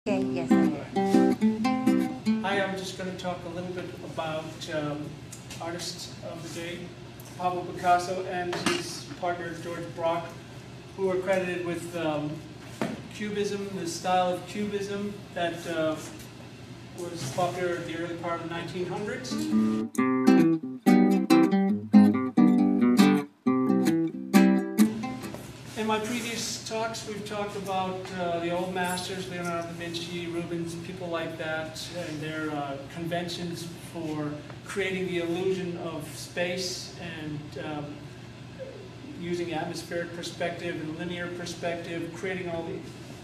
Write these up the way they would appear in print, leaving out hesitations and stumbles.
Okay, yes, I am. Hi, I'm just going to talk a little bit about artists of the day, Pablo Picasso and his partner George Braque, who are credited with Cubism, the style of Cubism that was popular at the early part of the 1900s. In my previous talks, we've talked about the old masters, Leonardo da Vinci, Rubens, people like that, and their conventions for creating the illusion of space and using atmospheric perspective and linear perspective, creating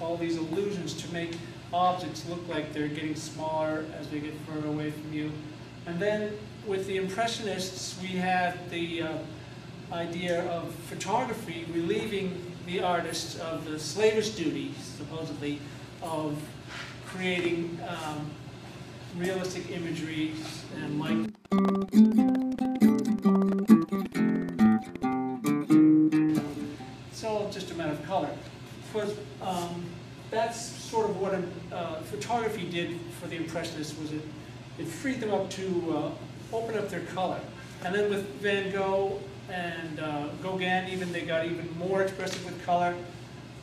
all these illusions to make objects look like they're getting smaller as they get further away from you. And then with the Impressionists, we had the idea of photography relieving the artist of the slavish duty, supposedly, of creating realistic imagery and like. It's all just a matter of color. That's sort of what photography did for the Impressionists. Was it freed them up to open up their color. And then with Van Gogh and Gauguin, even, they got even more expressive with color.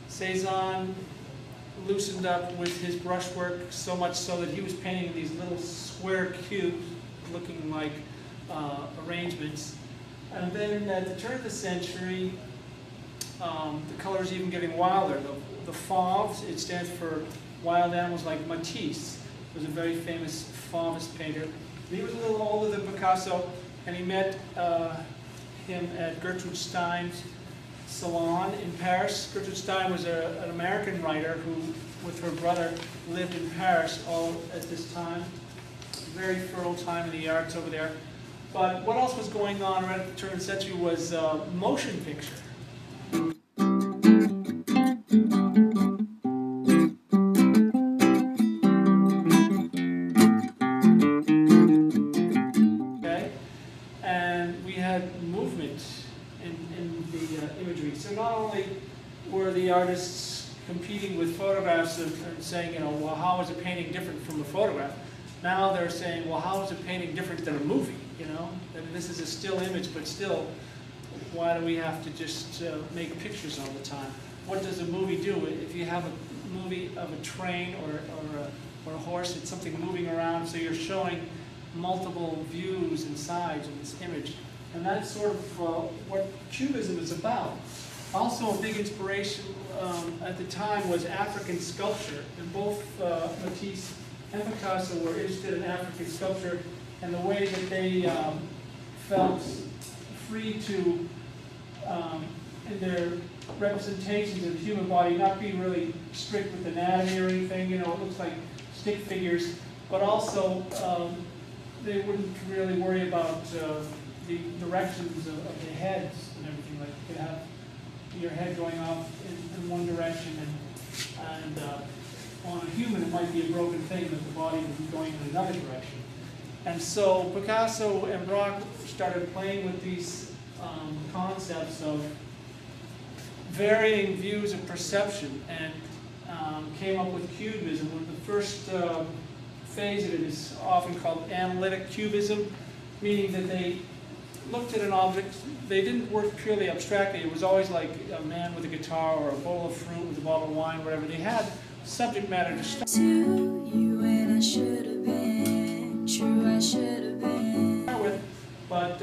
Cezanne loosened up with his brushwork so much so that he was painting these little square cubes looking like arrangements. And then at the turn of the century, the colors even getting wilder. The Fauves, it stands for wild animals, like Matisse was a very famous Fauvist painter. He was a little older than Picasso, and he met him at Gertrude Stein's salon in Paris. Gertrude Stein was an American writer who, with her brother, lived in Paris all at this time. Very fertile time in the arts over there. But what else was going on right at the turn of the century was motion picture. Movement in the imagery. So not only were the artists competing with photographs and saying, you know, well, how is a painting different from a photograph? Now they're saying, well, how is a painting different than a movie? You know, and this is a still image, but still, why do we have to just make pictures all the time? What does a movie do? If you have a movie of a train or a horse, it's something moving around, so you're showing multiple views and sides of this image. And that's sort of what Cubism is about. Also a big inspiration at the time was African sculpture. And both Matisse and Picasso were interested in African sculpture and the way that they felt free to, in their representations of the human body, not be really strict with anatomy or anything. You know, it looks like stick figures, but also they wouldn't really worry about the directions of the heads and everything. Like you could have your head going off in one direction, and on a human it might be a broken thing, but the body would be going in another direction. And so Picasso and Braque started playing with these concepts of varying views of perception, and came up with Cubism. The first phase of it is often called analytic Cubism, meaning that they looked at an object. They didn't work purely abstractly. It was always like a man with a guitar or a bowl of fruit with a bottle of wine, whatever. They had subject matter to start I should have been, true I should have been. with. But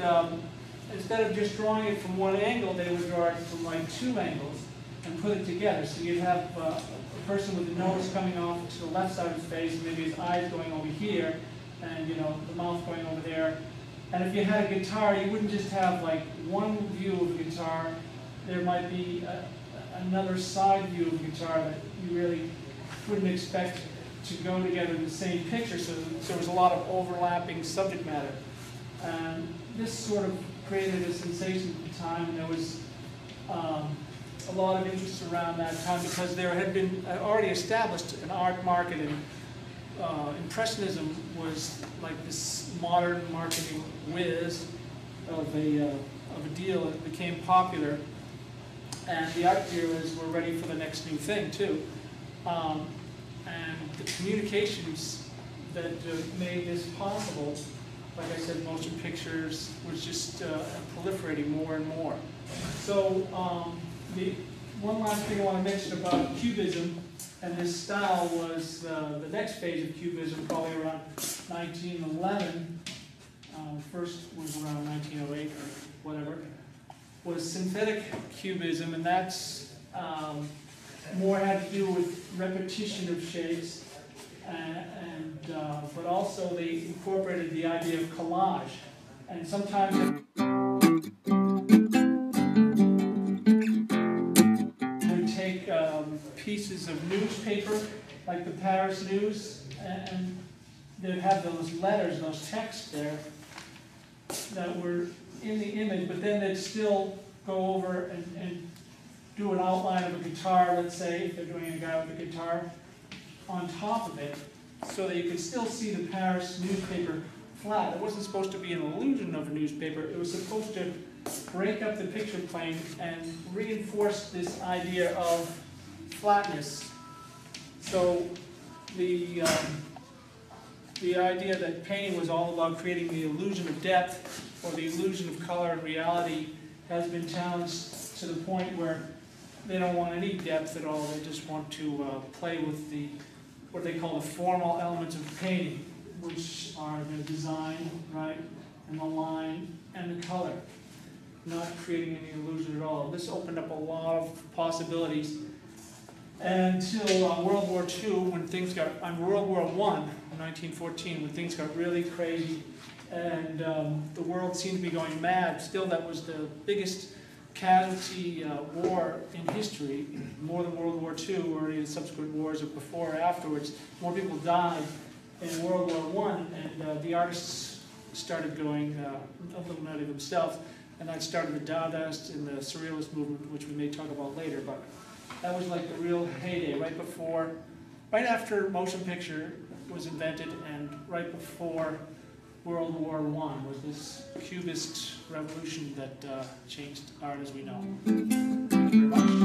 instead of just drawing it from one angle, they would draw it from like two angles and put it together. So you'd have a person with the nose coming off to the left side of his face, maybe his eyes going over here, and you know, the mouth going over there. And if you had a guitar, you wouldn't just have like one view of a guitar. There might be another side view of a guitar that you really wouldn't expect to go together in the same picture. So there was a lot of overlapping subject matter. And this sort of created a sensation at the time. And there was a lot of interest around that time because there had been already established an art market, and Impressionism was like this modern marketing whiz of a deal that became popular, and the art dealers were ready for the next new thing too. And the communications that made this possible, like I said, motion pictures was just proliferating more and more. So the one last thing I want to mention about Cubism and this style was the next phase of Cubism, probably around 1911. First was around 1908 or whatever, was synthetic Cubism, and that's more had to do with repetition of shapes, but also they incorporated the idea of collage, and sometimes they would take pieces of newspaper, like the Paris News, and they'd have those letters, those texts there that were in the image, but then they'd still go over and do an outline of a guitar, let's say, if they're doing a guy with a guitar, on top of it, so that you could still see the Paris newspaper flat. It wasn't supposed to be an illusion of a newspaper. It was supposed to break up the picture plane and reinforce this idea of flatness. So the idea that painting was all about creating the illusion of depth or the illusion of color and reality has been challenged to the point where they don't want any depth at all. They just want to play with the what they call the formal elements of painting, which are the design, right, and the line and the color, not creating any illusion at all. This opened up a lot of possibilities until World War II, when things got, World War I, in 1914, when things got really crazy and the world seemed to be going mad. Still, that was the biggest casualty war in history, more than World War II or any subsequent wars or before or afterwards. More people died in World War I, and the artists started going a little nutty themselves, and that started the Dadaist and the Surrealist movement, which we may talk about later. But that was like the real heyday, right after motion picture was invented, and right before World War I was this Cubist revolution that changed art as we know. Thank you very much.